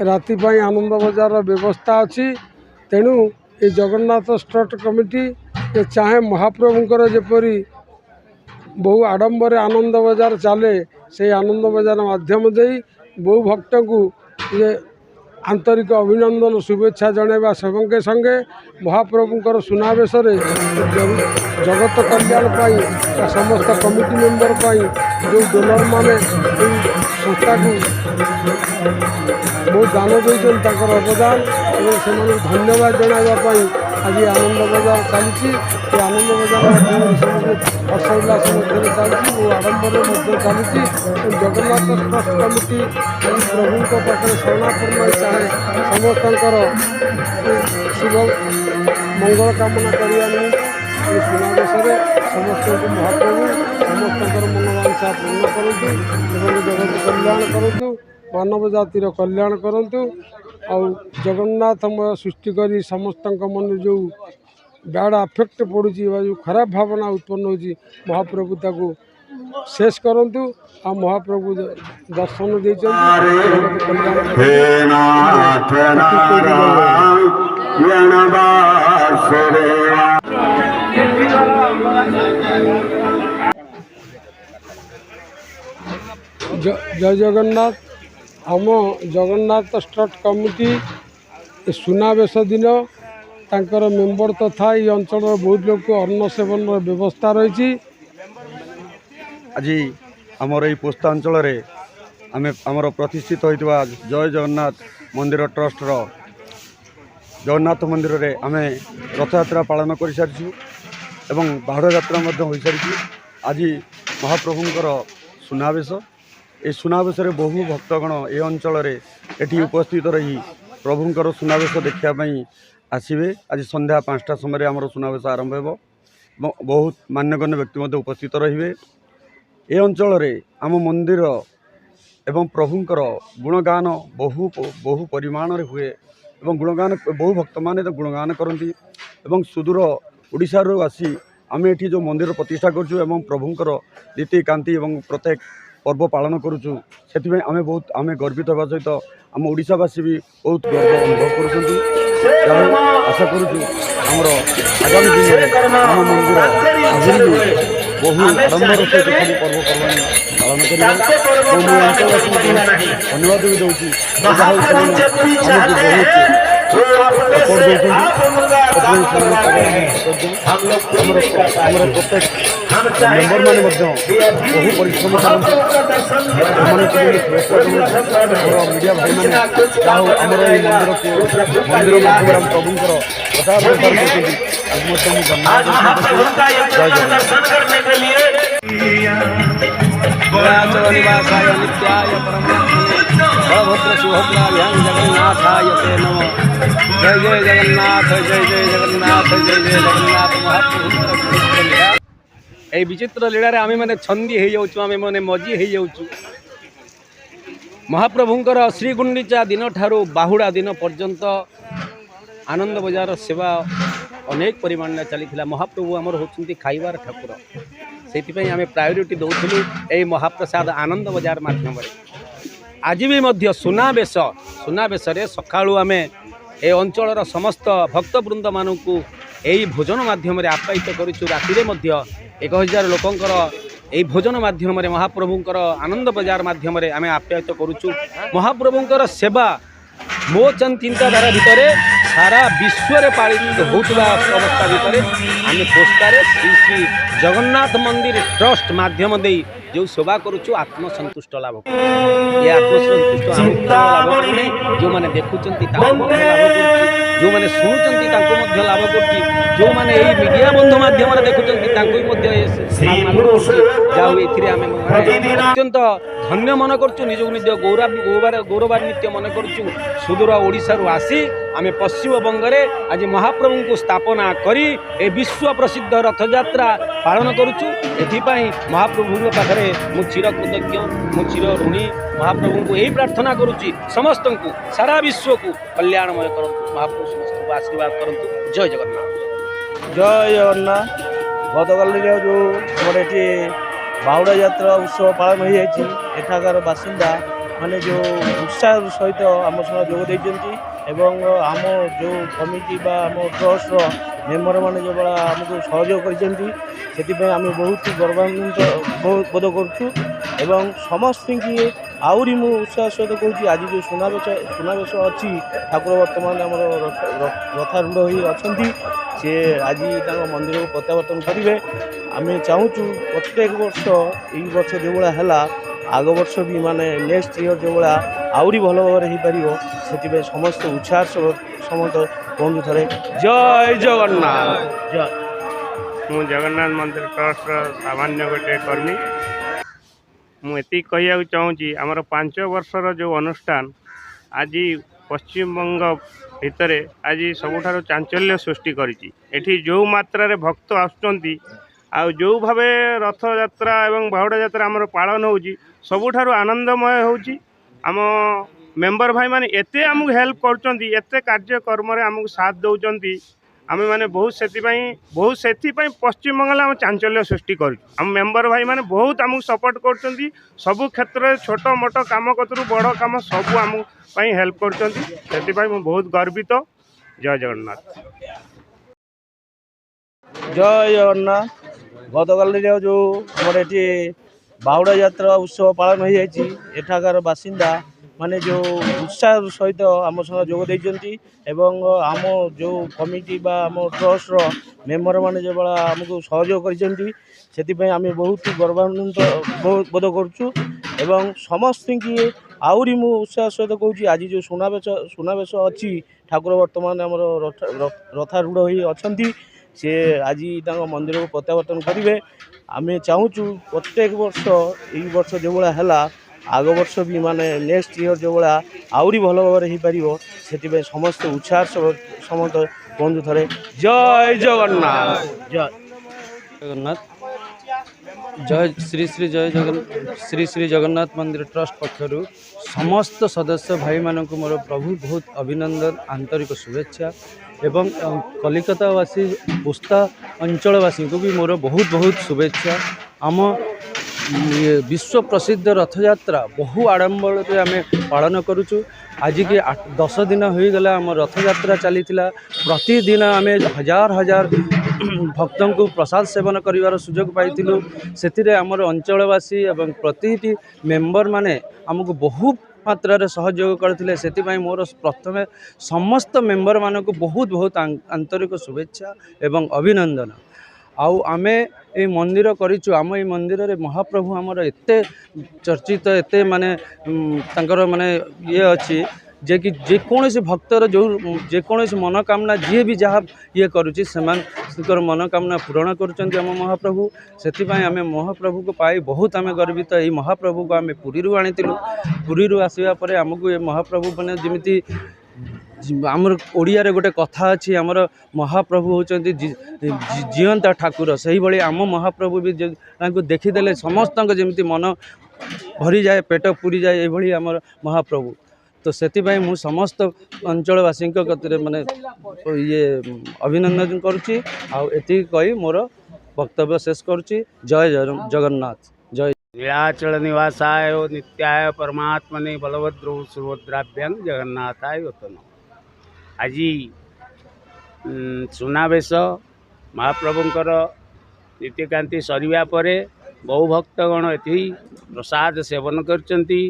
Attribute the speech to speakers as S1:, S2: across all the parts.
S1: राति आनंद बजार व्यवस्था अच्छी तेणु ये जगन्नाथ ट्रस्ट कमिटी ये चाहे महाप्रभुंकर जेपरी बहु आडंबर आनंद बजार चले से आनंद बजार माध्यम दे बहु भक्त को ये आंतरिक अभिनंदन शुभेच्छा जनवा संगे संगे महाप्रभुंकर सुनावेश जगत कल्याण पाई समस्त कमिटी मेंबर पाई जो डोनर माने संस्था को बहुत दान देते अवदान और से धन्यवाद जनावाई आज आनंद बजार चली आनंद बजार हर्षोल्लास चलती आडंबर चलती जगन्नाथ ट्रस्ट कमिटी प्रभु पाखे शरणापन्न चाहे समस्त शुभ मंगल कामना करने सुनावेश समस्त महाप्रभु समस्त मनोवांछा पूर्ण करूँ जगत कल्याण करूँ मानव जातिर कल्याण करूँ आउ जगन्नाथमय सृष्टि करी समस्त मन जो बैड अफेक्ट पड़ू जो खराब भावना उत्पन्न हो महाप्रभु ताको शेष करूँ आ महाप्रभु दर्शन देते जय जगन्नाथ आम जगन्नाथ ट्रस्ट कमिटी सुनावेश दिन तांकर मेंबर तथा ये अंचल बहुत लोग अन्न सेवन व्यवस्था रही
S2: आज आमर ये पोस्ता अंचल आम आमर प्रतिष्ठित होता जय जगन्नाथ मंदिर ट्रस्ट जगन्नाथ मंदिर रे आम रथ यात्रा पालन कर सारी एवं बाहुड़ यात्रा हो सारी आज महाप्रभुंकर सुनावेश ये सुनावेश बहु भक्तगण ये अंचल ये उपस्थित रही प्रभुंकर सुनावेश देखापी आसवे आज संध्या 5टा समय आमर सुनावेश आरंभ हो बहुत मान्यगण्य व्यक्ति उपस्थित रे ये अंचल आम मंदिर एवं प्रभुंकर गुणगान बहु बहु परिमाण हुए एवं गुणगान बहु भक्त माने गुणगान करती एवं सुदूर ओडिशा आसी आम ये जो मंदिर प्रतिष्ठा करूँ प्रभुंकर नीति कांति एवं प्रत्येक पर्व पालन करुचु से आम बहुत आम गर्वित होगा सहित आम ओडिशावासी भी बहुत गर्व अनुभव कर आशा करुचु आमर आगामी दिन में आम मंदिर आगे भी बहु आडंबर सहित सब पर्वपर्वाणी पालन कर धन्यवाद भी दूसरी प्रत्येक मेम्बर मैंने बहु परिश्रम मीडिया भाई मैंने आमर मंदिर मंदिर प्रभुंर प्रचार बलभद्र सुभद्राभ्यां जगन्नाथाय ते नमः। जय जय जगन्नाथ जय जय जगन्नाथ जय जय जगन्नाथ महाप्रभु ए विचित्र लीला आम मैंने छंदी हो जाऊँ आम मैंने मजी हो जाऊँ महाप्रभुंकर श्रीगुंडीचा दिन ठारू बाहुड़ा दिन पर्यंत आनंद बजार सेवा अनेक परिमाण चली महाप्रभु आमर होती खाइबार ठाकुर से आम प्रायोरिटी दौलू ये महाप्रसाद आनंद बजार मध्यम आज भी मध्य सुनावेश सकाळू आम ए अंचल समस्त भक्तवृंद मानक यही भोजन माध्यम आप्यायित करूँ राति 1000 लोकंकर यही भोजन माध्यम महाप्रभुंकर आनंद बजार माध्यम आम आप्यायित करूँ महाप्रभुंकर सेवा मो चिंताधारा भितर सारा विश्व रे पालित होता अवस्था भितर आम पोस्टारे श्री श्री जगन्नाथ मंदिर ट्रस्ट माध्यम दे जो सेवा करुचु आत्मसंतुष्ट लाभ ये आत्मसंतुष्ट लाभ करने जो मैंने देखुं लाभ कर जो मैंने शुणुंट लाभ कर जो मैंने मीडिया बंधु माध्यम देखुं अत्यंत धन्य मन करूँ निज निज गौरवान्वित मन करूँ सुदूर ओडिशा आसी आम पश्चिम बंगरे आज महाप्रभु को स्थापना करी ए विश्व प्रसिद्ध रथयात्रा पालन करुचु एथिपाई महाप्रभु पाखे मु चिर कृतज्ञ मु चिर ऋणी महाप्रभु को यही प्रार्थना करुच्ची समस्त को सारा विश्व को कल्याणमय करंतु महाप्रभु समस्त को आशीर्वाद करंतु जय जगन्नाथ
S3: जय जगन्नाथ गतकाल जो आम ये बाहुड़ा यात्रा उत्सव पालन हो एठाकार बासिंदा ମାନେ ଯେଉଁ ଉତ୍ସାହ ସହିତ ଆମ ସହ ଯୋଗ ଦେଇଛନ୍ତି ଏବଂ ଆମ ଯେଉଁ କମିଟି ବା ଆମ ଟ୍ରଷ୍ଟର ମେମ୍ବରମାନେ ଯେଉଁଭଳିଆ ଆମକୁ ସହଯୋଗ କରିଛନ୍ତି ସେଥିପାଇଁ ଆମେ ବହୁତ ଗୌରବାନ୍ୱିତ ବୋଧ କରୁଛୁ ଏବଂ ସମସ୍ତଙ୍କୁ ଆହୁରି ମୁଁ ଉତ୍ସାହ ସହିତ କହୁଛି ଆଜି ଯେଉଁ ସୁନାବେଶ ଅଛି ଠାକୁର ବର୍ତ୍ତମାନ ଆମର ରଥାରୂଢ଼ ହୋଇ ଅଛନ୍ତି ସେ ଆଜି ତାଙ୍କ ମନ୍ଦିରକୁ ପ୍ରତ୍ୟାବର୍ତ୍ତନ କରିବେ। ଆମେ ଚାହୁଁଛୁ ପ୍ରତ୍ୟେକ ବର୍ଷ ଏଇ ବର୍ଷ ଯେଉଁଭଳିଆ ହେଲା ଆଗ ବର୍ଷ ବି ମାନେ ନେକ୍ସଟ ଇୟର ଯେଉଁଭଳିଆ ଆହୁରି ଭଲ ଭାବରେ ହେଇପାରିବ ସେଥିପାଇଁ ସମସ୍ତେ ଉତ୍ସାହ ସମସ୍ତ କୁହନ୍ତୁ ଥରେ ଜୟ ଜଗନ୍ନାଥ। ଜୟ
S4: ମୁଁ ଜଗନ୍ନାଥ ମନ୍ଦିର ଟ୍ରଷ୍ଟର ସାମାନ୍ୟ ଗୋଟିଏ କର୍ମୀ। ମୁଁ ଏତିକି କହିବାକୁ ଚାହୁଁଛି ଆମର 5 ବର୍ଷର ଯେଉଁ ଅନୁଷ୍ଠାନ ଆଜି ପଶ୍ଚିମବଙ୍ଗ ଭିତରେ ଆଜି ସବୁଠାରୁ ଚାଞ୍ଚଲ୍ୟ ସୃଷ୍ଟି କରିଛି। ଏଠି ଯେଉଁ ମାତ୍ରାରେ ଭକ୍ତ ଆସୁଛନ୍ତି ଆଉ ଯେଉଁ ଭାବେ ରଥଯାତ୍ରା ଏବଂ ବାହୁଡ଼ା ଯାତ୍ରା ଆମର ପାଳନ ହେଉଛି ସବୁଠାରୁ ଆନନ୍ଦମୟ ହେଉଛି। ଆମ ମେମ୍ବର ଭାଇମାନେ ଏତେ ଆମକୁ ହେଲ୍ପ କରୁଛନ୍ତି, ଏତେ କାର୍ଯ୍ୟକ୍ରମରେ ଆମକୁ ସାଥ ଦେଉଛନ୍ତି। ଆମେମାନେ ସେଥିପାଇଁ ପଶ୍ଚିମବଙ୍ଗରେ ଆମେ ଚାଞ୍ଚଲ୍ୟ ସୃଷ୍ଟି କରୁଛୁ। ଆମ ମେମ୍ବର ଭାଇମାନେ ବହୁତ ଆମକୁ ସପୋର୍ଟ କରୁଛନ୍ତି। ସବୁ କ୍ଷେତ୍ରରେ ଛୋଟ ମୋଟ କାମ କତରୁ ବଡ଼ କାମ ସବୁ ଆମ ପାଇଁ ହେଲ୍ପ କରୁଛନ୍ତି। ସେଥିପାଇଁ ମୁଁ ବହୁତ ଗର୍ବିତ। ଜୟ ଜଗନ୍ନାଥ।
S3: ଜୟ ଜଗନ୍ନାଥ। ଗତକାଲିର ଯେଉଁ ଆମର ଏଠି ବାହୁଡ଼ା ଯାତ୍ରା ଉତ୍ସବ ପାଳନ ହୋଇଯାଇଛି ଏଠାକାର ବାସିନ୍ଦା ମାନେ ଯେଉଁ ଉତ୍ସାହ ସହିତ ଆମ ସହ ଯୋଗ ଦେଇଛନ୍ତି ଏବଂ ଆମ ଯେଉଁ କମିଟି ବା ଆମ ଟ୍ରଷ୍ଟର ମେମ୍ବରମାନେ ଯେଉଁଭଳିଆ ଆମକୁ ସହଯୋଗ କରିଛନ୍ତି ସେଥିପାଇଁ ଆମେ ବହୁତ ଗୌରବାନ୍ୱିତ ବୋଧ କରୁଛୁ ଏବଂ ସମସ୍ତଙ୍କୁ ଆହୁରି ମୁଁ ଉତ୍ସାହ ସହିତ କହୁଛି ଆଜି ଯେଉଁ ସୁନାବେଶ ଅଛି ଠାକୁର ବର୍ତ୍ତମାନ ଆମର ରଥାରୂଢ଼ ହୋଇ ଅଛନ୍ତି ସେ ଆଜି ତାଙ୍କ ମନ୍ଦିରକୁ ପ୍ରତ୍ୟାବର୍ତ୍ତନ କରିବେ। ଆମେ ଚାହୁଁଛୁ ପ୍ରତ୍ୟେକ ବର୍ଷ ଏଇ ବର୍ଷ ଯେଉଁଭଳିଆ ହେଲା ଆଗ ବର୍ଷ ବି ମାନେ ନେକ୍ସଟ ଇୟର ଯେଉଁଭଳିଆ ଆହୁରି ଭଲ ଭାବରେ ହେଇପାରିବ ସେଥିପାଇଁ ସମସ୍ତେ ଉତ୍ସାହ ସମସ୍ତ କୁହନ୍ତୁ ଥରେ ଜୟ ଜଗନ୍ନାଥ। ଜୟ
S5: ଜଗନ୍ନାଥ। ଜୟ ଶ୍ରୀ ଶ୍ରୀ ଜଗନ୍ନାଥ ମନ୍ଦିର ଟ୍ରଷ୍ଟ ପକ୍ଷରୁ ସମସ୍ତ ସଦସ୍ୟ ଭାଇମାନଙ୍କୁ ମୋର ପ୍ରଭୁ ବହୁତ ଅଭିନନ୍ଦନ, ଆନ୍ତରିକ ଶୁଭେଚ୍ଛା ଏବଂ କଲିକତାବାସୀ ପୁସ୍ତା ଅଞ୍ଚଳବାସୀଙ୍କୁ ବି ମୋର ବହୁତ ବହୁତ ଶୁଭେଚ୍ଛା। ଆମ ବିଶ୍ୱ ପ୍ରସିଦ୍ଧ ରଥଯାତ୍ରା ବହୁ ଆଡ଼ମ୍ବରରେ ଆମେ ପାଳନ କରୁଛୁ। ଆଜିକି 10 ଦିନ ହୋଇଗଲା ଆମ ରଥଯାତ୍ରା ଚାଲିଥିଲା। ପ୍ରତିଦିନ ଆମେ ହଜାର ହଜାର ଭକ୍ତଙ୍କୁ ପ୍ରସାଦ ସେବନ କରିବାର ସୁଯୋଗ ପାଇଥିଲୁ। ସେଥିରେ ଆମର ଅଞ୍ଚଳବାସୀ ଏବଂ ପ୍ରତିଟି ମେମ୍ବରମାନେ ଆମକୁ ବହୁତ ମାତ୍ରାରେ ସହଯୋଗ କରିଥିଲେ। ସେଥିପାଇଁ ମୋର ପ୍ରଥମେ ସମସ୍ତ ମେମ୍ବରମାନଙ୍କୁ ବହୁତ ବହୁତ ଆନ୍ତରିକ ଶୁଭେଚ୍ଛା ଏବଂ ଅଭିନନ୍ଦନ। ଆଉ ଆମେ এই ମନ୍ଦିର କରିଛୁ। ଆମ এই ମନ୍ଦିରରେ ମହାପ୍ରଭୁ ଆମର ଏତେ ଚର୍ଚ୍ଚିତ, ଏତେ ମାନେ ତାଙ୍କର ମାନେ ଇଏ ଅଛି ଯେ କି ଯେକୌଣସି ଭକ୍ତର ଯେକୌଣସି ମନୋକାମନା ଯିଏ ବି ଯାହା ଇଏ କରୁଛି ସେମାନଙ୍କର ମନୋକାମନା ପୂରଣ କରୁଛନ୍ତି ଆମ ମହାପ୍ରଭୁ। ସେଥିପାଇଁ ଆମେ ମହାପ୍ରଭୁକୁ ପାଇ ବହୁତ ଆମେ ଗର୍ବିତ। ଏଇ ମହାପ୍ରଭୁକୁ ଆମେ ପୁରୀରୁ ଆଣିଥିଲୁ। ପୁରୀରୁ ଆସିବା ପରେ ଆମକୁ ଏ ମହାପ୍ରଭୁ ମାନେ ଯେମିତି ଆମର ଓଡ଼ିଆରେ ଗୋଟେ କଥା ଅଛି, ଆମର ମହାପ୍ରଭୁ ହେଉଛନ୍ତି ଜିଅନ୍ତା ଠାକୁର। ସେହିଭଳି ଆମ ମହାପ୍ରଭୁ ବି ତାଙ୍କୁ ଦେଖିଦେଲେ ସମସ୍ତଙ୍କ ଯେମିତି ମନ ଭରିଯାଏ, ପେଟ ପୁରିଯାଏ, ଏଇଭଳି ଆମର ମହାପ୍ରଭୁ। ତ ସେଥିପାଇଁ ମୁଁ ସମସ୍ତ ଅଞ୍ଚଳବାସୀଙ୍କ କତିରେ ମାନେ ଅଭିନନ୍ଦନ କରୁଛି। ଆଉ ଏତିକି କହି ମୋର ବକ୍ତବ୍ୟ ଶେଷ କରୁଛି। ଜୟ ଜଗନ୍ନାଥ। ଜୟ
S4: नीलाचल निवासाय नित्याय परमात्मने बलभद्रो सुभद्राभ्यां जगन्नाथाय वतन। ଆଜି ସୁନାବେଶ ମହାପ୍ରଭୁଙ୍କର ନୀତିକାନ୍ତି ସରିବା ପରେ ବହୁ ଭକ୍ତଗଣ ଏଠି ପ୍ରସାଦ ସେବନ କରିଛନ୍ତି।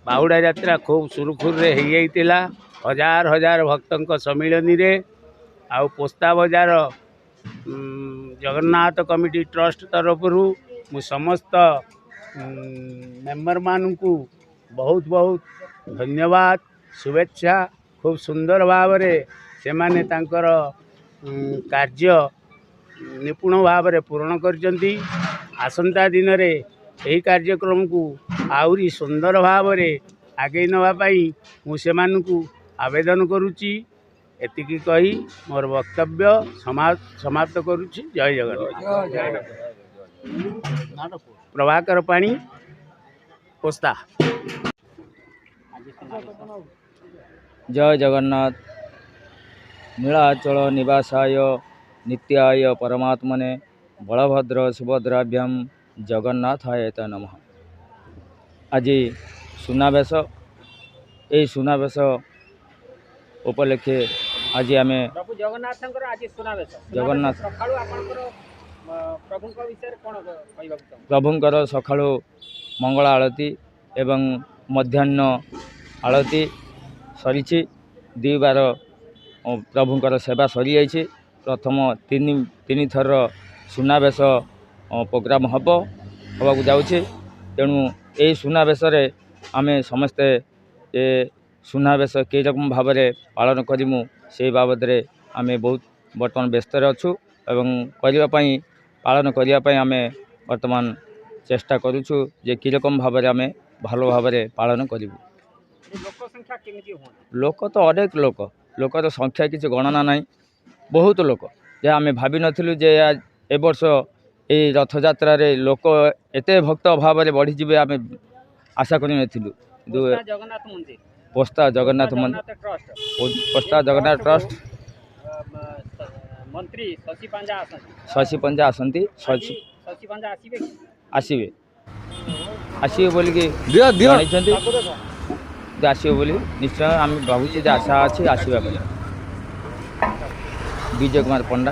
S4: ବାହୁଡ଼ା ଯାତ୍ରା ଖୁବ୍ ସୁରୁଖୁରୁରେ ହୋଇଯାଇଥିଲା ହଜାର ହଜାର ଭକ୍ତଙ୍କ ସମ୍ମିଳନୀରେ। ଆଉ ପୋସ୍ତା ବଜାର ଜଗନ୍ନାଥ କମିଟି ଟ୍ରଷ୍ଟ ତରଫରୁ ମୁଁ ସମସ୍ତ ମେମ୍ବରମାନଙ୍କୁ ବହୁତ ବହୁତ ଧନ୍ୟବାଦ, ଶୁଭେଚ୍ଛା। ଖୁବ୍ ସୁନ୍ଦର ଭାବରେ ସେମାନେ ତାଙ୍କର କାର୍ଯ୍ୟ ନିପୁଣ ଭାବରେ ପୂରଣ କରିଛନ୍ତି। ଆସନ୍ତା ଦିନରେ ଏହି କାର୍ଯ୍ୟକ୍ରମକୁ ଆହୁରି ସୁନ୍ଦର ଭାବରେ ଆଗେଇ ନେବା ପାଇଁ ମୁଁ ସେମାନଙ୍କୁ ଆବେଦନ କରୁଛି। ଏତିକି କହି ମୋର ବକ୍ତବ୍ୟ ସମାପ୍ତ କରୁଛି। ଜୟ ଜଗନ୍ନାଥ। ପ୍ରଭାକର ପାଣି, ପୋସ୍ତା।
S5: ଜୟ ଜଗନ୍ନାଥ। ନୀଳାଚଳ ନିବାସାୟ ନିତ୍ୟାୟ ପରମାତ୍ମନେ ବଳଭଦ୍ର ସୁଭଦ୍ରାଭ୍ୟାಂ ଜଗନ୍ନାଥାୟ ନମଃ। ଆଜି ସୁନାବେଶ এই ସୁନାବେଶ ଉପଲକ୍ଷେ ଆଜି ଆମେ
S6: ପ୍ରଭୁ ଜଗନ୍ନାଥଙ୍କର ଆଜି ସୁନାବେଶ
S5: ଜଗନ୍ନାଥ
S6: ସକାଳୁ ଆପଣଙ୍କର ପ୍ରଭୁଙ୍କ ବିଷୟରେ କ'ଣ କହିବାକୁ ଚାହୁଁଛନ୍ତି?
S5: ପ୍ରଭୁଙ୍କର ସକାଳୁ ମଙ୍ଗଳ ଆଳତି ଏବଂ ମଧ୍ୟାହ୍ନ ଆଳତି ସରିଛି। ଦୁଇବାର ପ୍ରଭୁଙ୍କର ସେବା ସରିଯାଇଛି। ପ୍ରଥମ ତିନି ଥର ସୁନାବେଶ ପ୍ରୋଗ୍ରାମ୍ ହେବାକୁ ଯାଉଛି। ତେଣୁ ଏହି ସୁନାବେଶରେ ଆମେ ସମସ୍ତେ ଏ ସୁନାବେଶ କି ରକମ ଭାବରେ ପାଳନ କରିମୁ ସେଇ ବାବଦରେ ଆମେ ବହୁତ ବର୍ତ୍ତମାନ ବ୍ୟସ୍ତରେ ଅଛୁ ଏବଂ ପାଳନ କରିବା ପାଇଁ ଆମେ ବର୍ତ୍ତମାନ ଚେଷ୍ଟା କରୁଛୁ ଯେ କି ରକମ ଭାବରେ ଆମେ ଭଲ ଭାବରେ ପାଳନ କରିବୁ।
S6: ଲୋକ ସଂଖ୍ୟା କେମିତି ହୁଅନ୍ତି?
S5: ଲୋକ ତ ଅନେକ ଲୋକର ସଂଖ୍ୟା କିଛି ଗଣନା ନାହିଁ। ବହୁତ ଲୋକ ଯେ ଆମେ ଭାବିନଥିଲୁ ଯେ ଏ ବର୍ଷ ଏହି ରଥଯାତ୍ରାରେ ଲୋକ ଏତେ ଭକ୍ତ ଭାବରେ ବଢ଼ିଯିବେ ଆମେ ଆଶା କରିନଥିଲୁ।
S6: ଜଗନ୍ନାଥ ମନ୍ଦିର
S5: ପୋସ୍ତା ଜଗନ୍ନାଥ ମନ୍ଦିର
S6: ଟ୍ରଷ୍ଟ
S5: ପୋସ୍ତା ଜଗନ୍ନାଥ ଟ୍ରଷ୍ଟ
S6: ମନ୍ତ୍ରୀ ଶଶି ପାଞ୍ଜା ଆସନ୍ତି।
S5: ଶଶି ପଞ୍ଜା ଆସନ୍ତି।
S6: ଶଶି ପାଞ୍ଜା ଆସିବେ କି?
S5: ଆସିବେ ବୋଲିକି ଜଣାଇଛନ୍ତି। ଆସିବେ ବୋଲି ନିଶ୍ଚୟ ଆମେ ଭାବୁଛୁ ଯେ ଆଶା ଅଛି ଆସିବା ପାଇଁ। ବିଜୟ କୁମାର ପଣ୍ଡା।